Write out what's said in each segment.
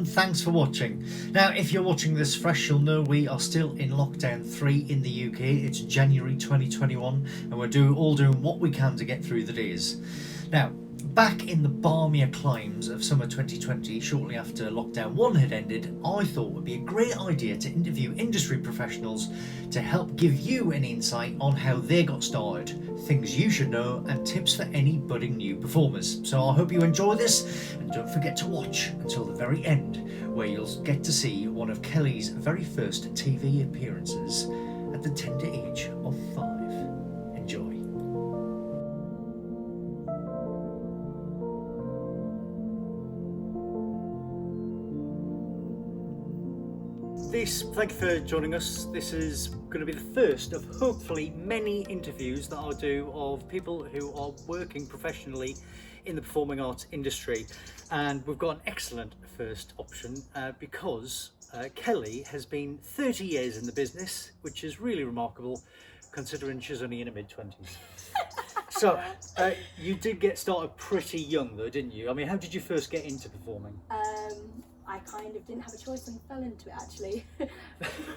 and thanks for watching. Now, if you're watching this fresh, you'll know we are still in lockdown 3 in the UK. It's January 2021 and we're all doing what we can to get through the days. Now, back in the balmier climes of summer 2020, shortly after lockdown 1 had ended, I thought it would be a great idea to interview industry professionals to help give you an insight on how they got started, things you should know, and tips for any budding new performers. So I hope you enjoy this, and don't forget to watch until the very end, where you'll get to see one of Kelly's very first TV appearances at the tender age of 5. Enjoy. Thank you for joining us. This is going to be the first of hopefully many interviews that I'll do of people who are working professionally in the performing arts industry. And we've got an excellent first option because Kelly has been 30 years in the business, which is really remarkable considering she's only in her mid-20s. So, you did get started pretty young though, didn't you? I mean, how did you first get into performing? I kind of didn't have a choice and fell into it actually.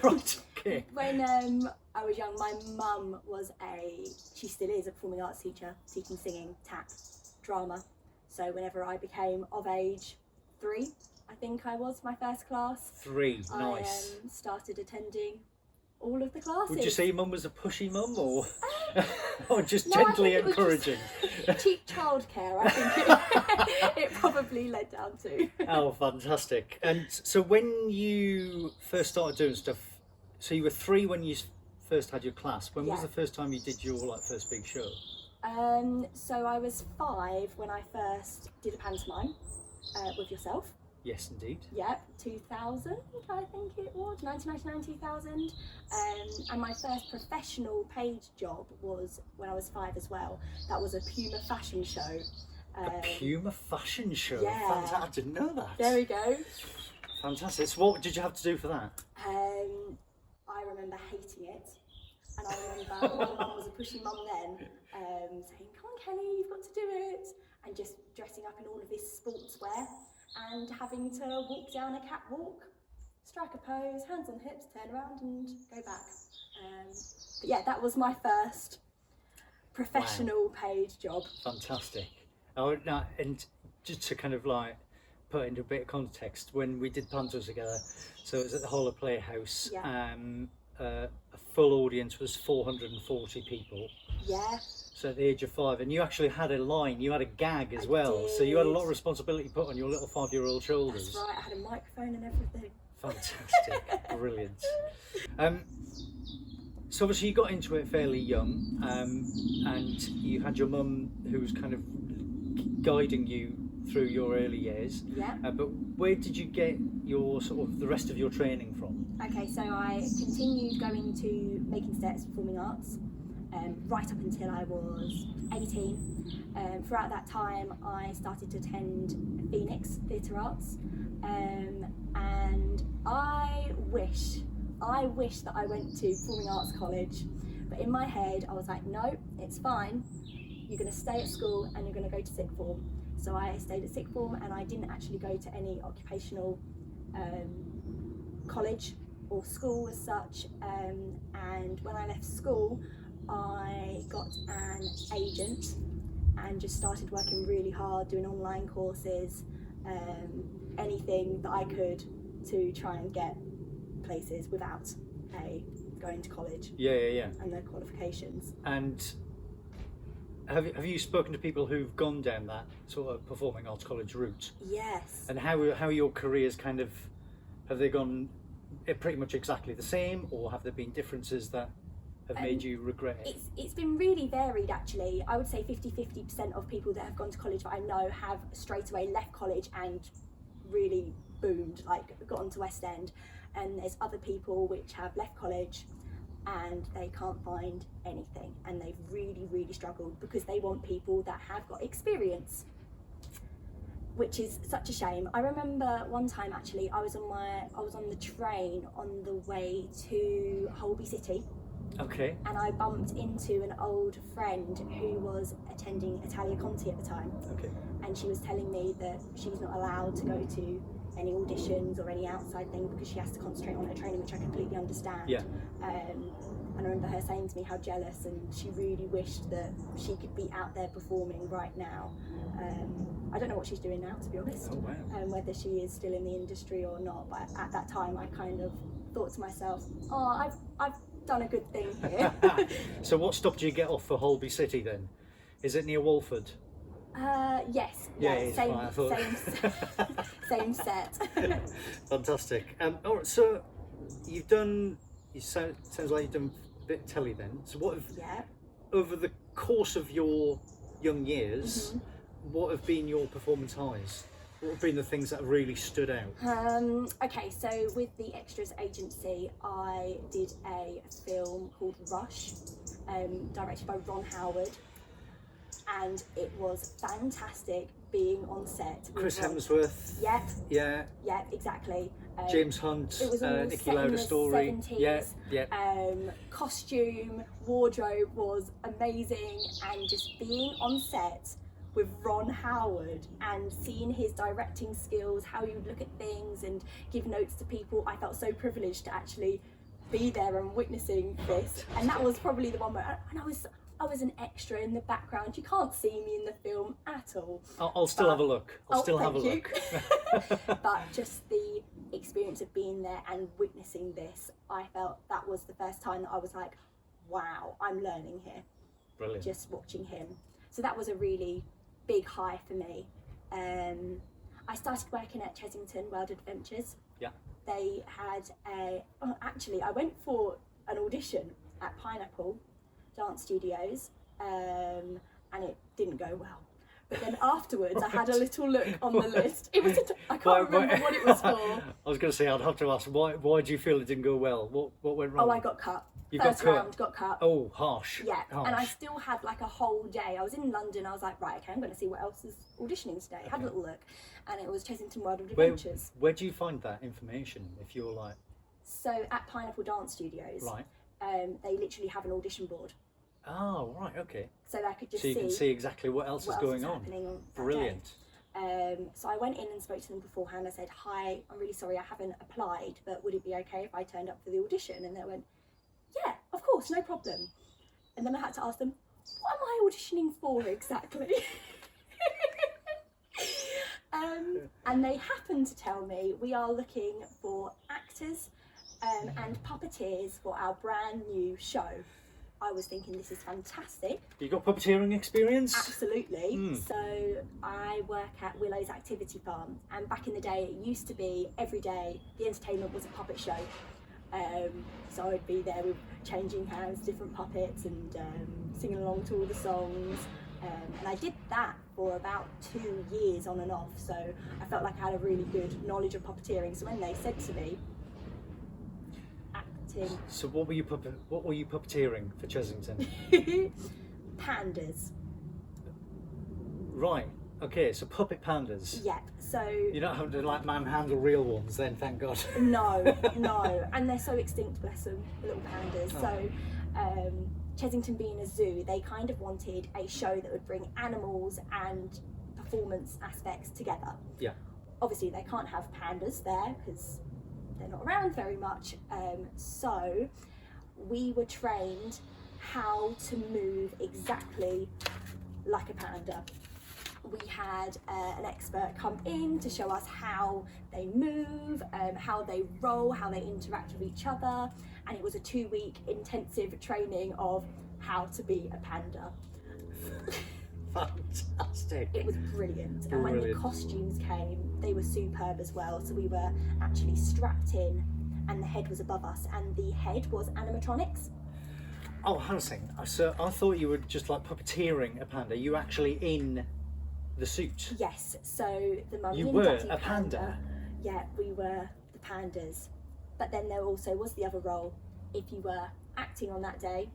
Right, okay. When I was young, my mum was she still is a performing arts teacher, teaching singing, tap, drama. So whenever I became of age, 3, I think I was, my first class. 3, nice. I started attending all of the classes. Would you say your mum was a pushy mum or, or just gently encouraging? Cheap childcare, I think it probably led down to. Oh, fantastic. And so when you first started doing stuff, so you were 3 when you first had your class. When was the first time you did your first big show? So I was 5 when I first did a pantomime with yourself. Yes, indeed. Yep, 2000, I think it was, 1999, 2000. And my first professional paid job was when I was 5 as well. That was a Puma fashion show. A Puma fashion show? Yeah. Fantastic. I didn't know that. There we go. Fantastic. So what did you have to do for that? I remember hating it. And I remember my mum was a pushy mum then, saying, come on Kelly, you've got to do it. And just dressing up in all of this sportswear. And having to walk down a catwalk, strike a pose, hands on hips, turn around and go back. But yeah, that was my first professional paid job. Fantastic. Oh, now, and just to kind of put it into a bit of context, when we did pantos together, so it was at the Hall of Playhouse, a full audience was 440 people. Yeah. So at the age of 5, and you actually had a line, you had a gag as well, so you had a lot of responsibility put on your little 5-year-old shoulders. That's right, I had a microphone and everything. Fantastic, brilliant. So obviously you got into it fairly young, and you had your mum who was kind of guiding you through your early years. Yeah. But where did you get your the rest of your training from? Okay, so I continued going to Making Steps Performing Arts. Right up until I was 18. Throughout that time I started to attend Phoenix Theatre Arts, and I wish that I went to Performing Arts College, but in my head I was like, no, it's fine, you're going to stay at school and you're going to go to sixth form. So I stayed at sixth form and I didn't actually go to any occupational college or school as such, and when I left school I got an agent and just started working really hard, doing online courses, anything that I could to try and get places without going to college. Yeah. And their qualifications. And have you spoken to people who've gone down that sort of performing arts college route? Yes. And how your careers have they gone pretty much exactly the same, or have there been differences that have made you regret it? It's been really varied actually. I would say 50% of people that have gone to college that I know have straight away left college and really boomed, got onto West End. And there's other people which have left college and they can't find anything, and they've really struggled because they want people that have got experience, which is such a shame. I remember one time actually I was on the train on the way to Holby City. Okay. And I bumped into an old friend who was attending Italia Conti at the time. Okay. And she was telling me that she's not allowed to go to any auditions or any outside thing because she has to concentrate on her training, which I completely understand. Yeah. And I remember her saying to me how jealous, and she really wished that she could be out there performing right now. I don't know what she's doing now, to be honest. Oh, wow. Whether she is still in the industry or not. But at that time, I kind of thought to myself, oh, I've done a good thing here. So what stop do you get off for Holby City then? Is it near Walford? Yes. Yeah, Yeah, it's same, fine, I thought. same set. Fantastic. All right, so you've done. Sounds like you've done a bit of telly then. So what have Yeah. over the course of your young years, what have been your performance highs? What have been the things that have really stood out? Okay, so with the Extras agency, I did a film called Rush, directed by Ron Howard, and it was fantastic being on set. with Chris Ron. Hemsworth. Yep, Yeah. yep, exactly. James Hunt. It was all Nicky set in Lauda the story. 70s. Yeah. Yeah. Costume, wardrobe was amazing, and just being on set with Ron Howard and seeing his directing skills, how he would look at things and give notes to people, I felt so privileged to actually be there and witnessing this. And that was probably the one where, and I was an extra in the background. You can't see me in the film at all. I'll still have a look. I'll still have a thank look. you. But just the experience of being there and witnessing this, I felt that was the first time that I was like, wow, I'm learning here. Brilliant. Just watching him. So that was a really big high for me. I started working at Chessington World Adventures. Yeah. They had actually, I went for an audition at Pineapple Dance Studios, and it didn't go well. But then afterwards, I had a little look on the list. It was I can't remember what it was for. I was going to say, I'd have to ask, why do you feel it didn't go well? What went wrong? Oh, I got cut. You First got cut? round, got cut. Oh, harsh. Yeah, harsh. and I still had like a whole day. I was in London. I was like, right, okay, I'm going to see what else is auditioning today. Had a little look, and it was Chessington World of Adventures. Where do you find that information? If you're like, So at Pineapple Dance Studios, right? They literally have an audition board, Oh, right, okay. so I could just So you can see exactly what else is going on. happening on that Brilliant. day. So I went in and spoke to them beforehand. I said, hi, I'm really sorry I haven't applied, but would it be okay if I turned up for the audition? And they went, yeah, of course, no problem. And then I had to ask them, what am I auditioning for exactly? And they happened to tell me we are looking for actors and puppeteers for our brand new show. I was thinking, this is fantastic. You got puppeteering experience? Absolutely. So I work at Willow's Activity Farm, and back in the day it used to be every day the entertainment was a puppet show. So I'd be there with changing hands, different puppets, and singing along to all the songs. And I did that for about 2 years on and off, so I felt like I had a really good knowledge of puppeteering. So when they said to me, acting, So what were you puppeteering for Chessington? pandas. Right. Okay. So puppet pandas. Yep. So You don't have to like manhandle real ones, then. Thank God. no, and they're so extinct, bless them, the little pandas. Oh. So Chessington being a zoo, they kind of wanted a show that would bring animals and performance aspects together. Yeah. Obviously they can't have pandas there because they're not around very much, so we were trained how to move exactly like a panda. We had an expert come in to show us how they move, how they roll, how they interact with each other, and it was a 2-week intensive training of how to be a panda. Fantastic. It was brilliant. And when the costumes came, they were superb as well. So we were actually strapped in and the head was above us, and the head was animatronics. Oh, hang on a second. So I thought you were just like puppeteering a panda. You were actually in the suit. Yes, so the mummy You and were daddy a panda? Yeah, we were the pandas. But then there also was the other role. If you were acting on that day,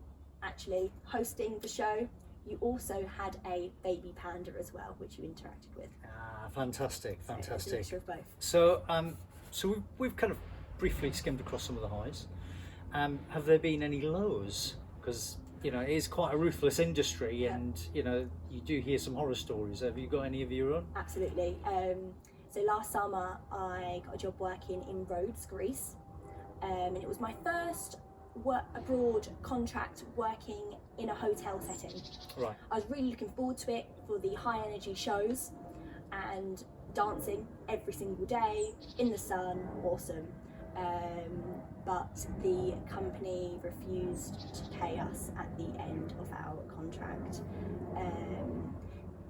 actually hosting the show, you also had a baby panda as well, which you interacted with. Ah, fantastic, So it was a fantastic. mixture of both. So we've kind of briefly skimmed across some of the highs. Have there been any lows? Because it is quite a ruthless industry, and you do hear some horror stories. Have you got any of your own? Absolutely. So last summer I got a job working in Rhodes, Greece, and it was my first abroad contract working in a hotel setting. Right. I was really looking forward to it for the high energy shows and dancing every single day in the sun, awesome. But the company refused to pay us at the end of our contract.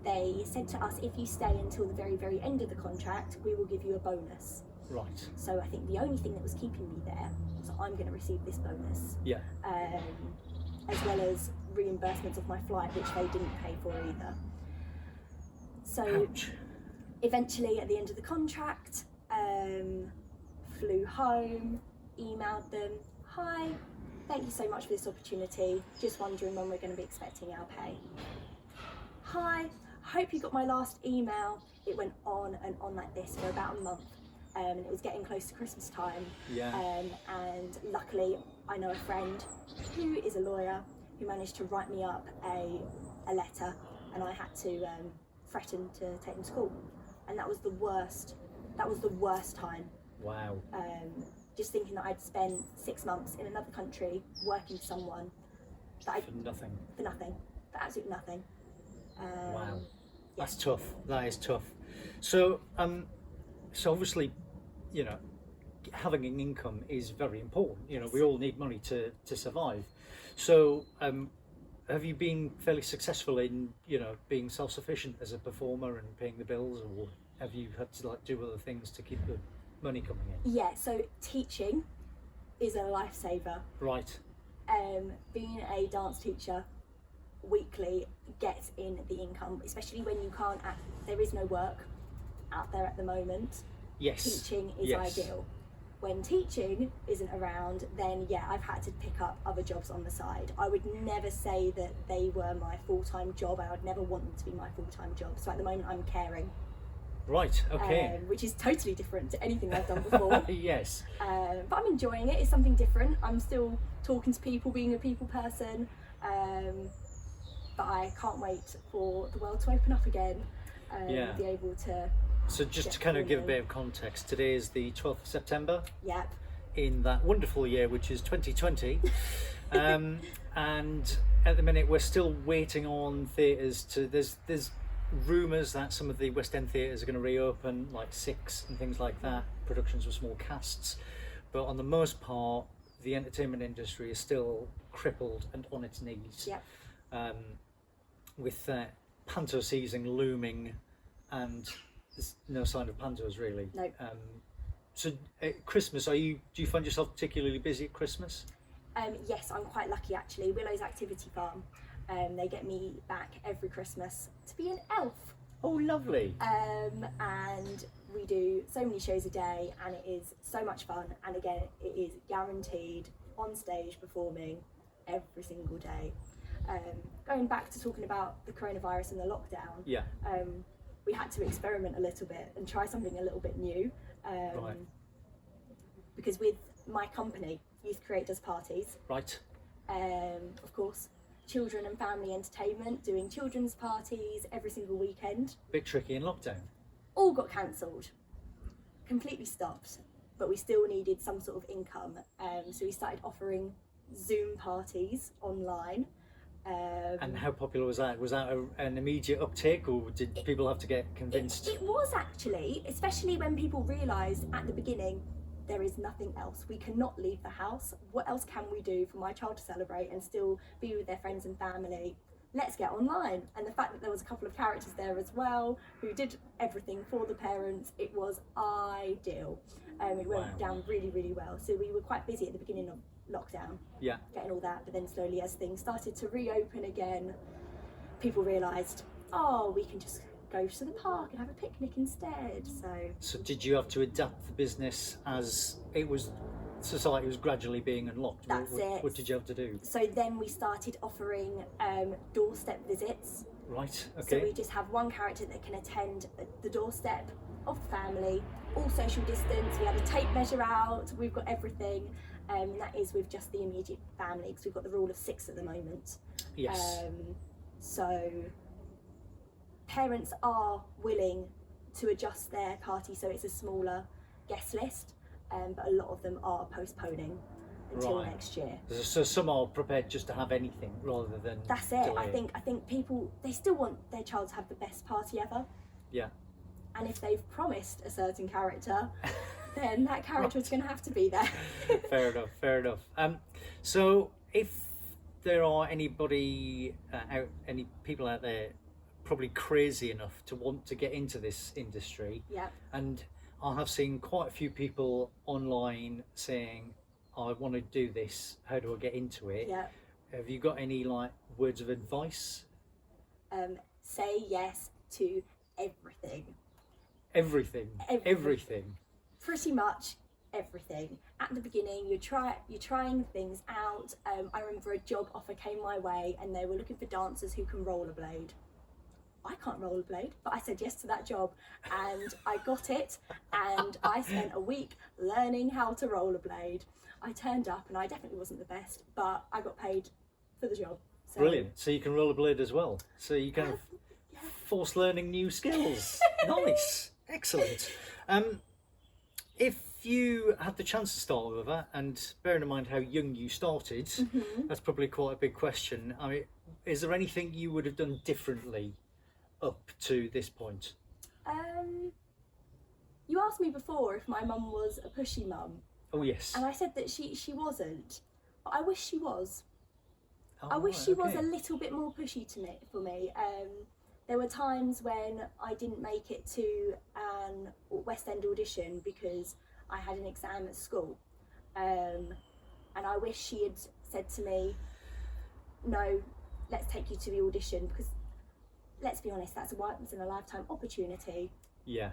They said to us, if you stay until the very, very end of the contract, we will give you a bonus. Right. So I think the only thing that was keeping me there was I'm going to receive this bonus. Yeah. As well as reimbursements of my flight, which they didn't pay for either. So Ouch. Eventually, at the end of the contract, flew home, emailed them, hi, thank you so much for this opportunity, just wondering when we're going to be expecting our pay. Hi, hope you got my last email. It went on and on like this for about a month, and it was getting close to Christmas time. Yeah. And luckily I know a friend who is a lawyer who managed to write me up a letter, and I had to threaten to take them to court, and that was the worst time. Wow. Just thinking that I'd spent 6 months in another country working for someone that For nothing. for absolutely nothing. Wow. Yeah. That's tough. That is tough. So, so obviously, you know, having an income is very important. You know, we all need money to survive. So, have you been fairly successful in, you know, being self-sufficient as a performer and paying the bills, or have you had to like do other things to keep the money coming in? Yeah, so teaching is a lifesaver. Right. Being a dance teacher weekly gets in the income, especially when you can't there is no work out there at the moment. Yes. Teaching is Yes. ideal. When teaching isn't around, then yeah, I've had to pick up other jobs on the side. I would never say that they were my full-time job. I would never want them to be my full-time job. So at the moment I'm caring. Right. Okay. Which is totally different to anything I've done before. Yes. But I'm enjoying it. It's something different. I'm still talking to people, being a people person. But I can't wait for the world to open up again. Yeah. Be able to. So just to kind of give a bit of context, today is the 12th of September. Yep. In that wonderful year, which is 2020. And at the minute we're still waiting on theatres to, there's rumours that some of the West End theatres are going to reopen, like Six and things like that, productions with small casts. But on the most part, the entertainment industry is still crippled and on its knees. Yep. With panto season looming, and there's no sign of pantos really. No. So at Christmas, do you find yourself particularly busy at Christmas? Yes, I'm quite lucky actually. Willow's Activity Farm, they get me back every Christmas to be an elf. Oh, lovely. And we do so many shows a day, and it is so much fun. And again, it is guaranteed on stage performing every single day. Going back to talking about the coronavirus and the lockdown, Yeah. We had to experiment a little bit and try something a little bit new. Right. Because with my company, Youth Create does parties. Right. Of course, children and family entertainment, doing children's parties every single weekend. Bit tricky in lockdown. All got cancelled, completely stopped, but we still needed some sort of income. So we started offering Zoom parties online. And how popular was that? Was that an immediate uptake, or did people have to get convinced? It was actually, especially when people realised at the beginning, there is nothing else. We cannot leave the house. What else can we do for my child to celebrate and still be with their friends and family? Let's get online. And the fact that there was a couple of characters there as well who did everything for the parents, it was ideal. It went down really, really well. So we were quite busy at the beginning of lockdown, Yeah. getting all that, but then slowly as things started to reopen again, people realised, oh, we can just go to the park and have a picnic instead. So did you have to adapt the business as society was gradually being unlocked? That's it. What did you have to do? So then we started offering doorstep visits. Right. Okay. So we just have one character that can attend the doorstep of the family, all social distance. We have a tape measure out. We've got everything. And that is with just the immediate family, because we've got the rule of 6 at the moment. Yes. So parents are willing to adjust their party so it's a smaller guest list, but a lot of them are postponing until next year. So some are prepared just to have anything rather than that's it. delay. I think people, they still want their child to have the best party ever. Yeah. And if they've promised a certain character, then that character is going to have to be there. Fair enough. So if there are any people out there probably crazy enough to want to get into this industry, yeah, and I have seen quite a few people online saying, I want to do this, how do I get into it? Yeah. Have you got any words of advice? Say yes to everything. Everything. Pretty much everything. At the beginning, you're trying things out. I remember a job offer came my way and they were looking for dancers who can rollerblade. I can't rollerblade, but I said yes to that job and I got it, and I spent a week learning how to rollerblade. I turned up and I definitely wasn't the best, but I got paid for the job. So. Brilliant. So you can rollerblade as well. So you kind of force learning new skills. Nice. Excellent. If you had the chance to start with that, and bearing in mind how young you started, that's probably quite a big question. I mean, is there anything you would have done differently up to this point? You asked me before if my mum was a pushy mum. Oh yes. And I said that she wasn't, but I wish she was. Oh, I wish she was a little bit more pushy for me. There were times when I didn't make it to an West End audition because I had an exam at school, and I wish she had said to me, no, let's take you to the audition, because let's be honest, that's a once in a lifetime opportunity. Yeah.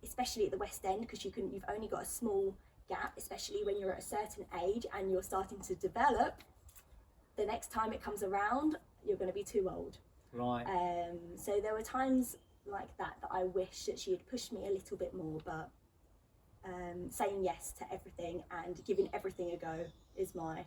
Especially at the West End, because you've only got a small gap, especially when you're at a certain age and you're starting to develop. The next time it comes around, you're going to be too old. Right. So there were times like that I wish that she had pushed me a little bit more, but saying yes to everything and giving everything a go is my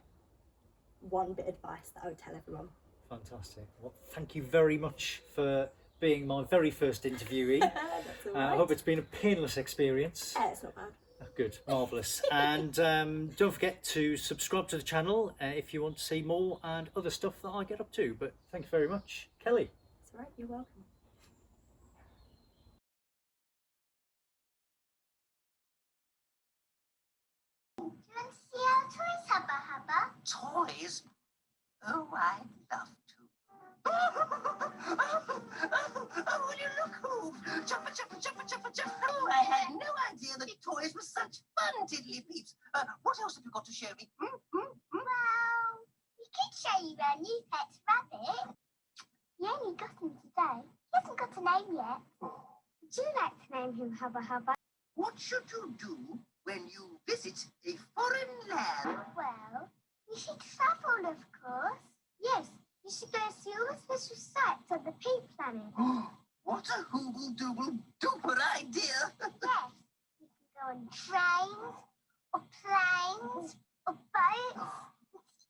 one bit of advice that I would tell everyone. Fantastic. Well, thank you very much for being my very first interviewee. That's all right. I hope it's been a painless experience. Yeah, it's not bad. Good, marvellous. And don't forget to subscribe to the channel if you want to see more and other stuff that I get up to. But thank you very much, Kelly. It's all right, you're welcome. Do you want to see our toys, Hubba Hubba? Toys? Oh, I'd love to. Oh, will you look, Hoobs? Jumper, jumper, jumper, jumper, jumper. Oh, I had no idea that toys were such fun, tiddly peeps. What else have you got to show me? Well, we could show you our new pet rabbit. We only got him today. He hasn't got a name yet. Would you like to name him Hubba Hubba? What should you do when you visit a foreign land? Well, you should travel, of course. Yes, you should go see all the special sights on the pink planet. What a hooble-dooble-duper idea! Yes, you can go on trains, or planes, or boats. It's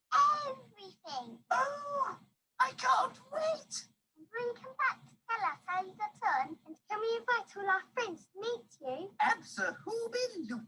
everything. Oh, I can't wait! And when you come back to tell us how you got on, and can we invite all our friends to meet you? Abso-hooby-loop.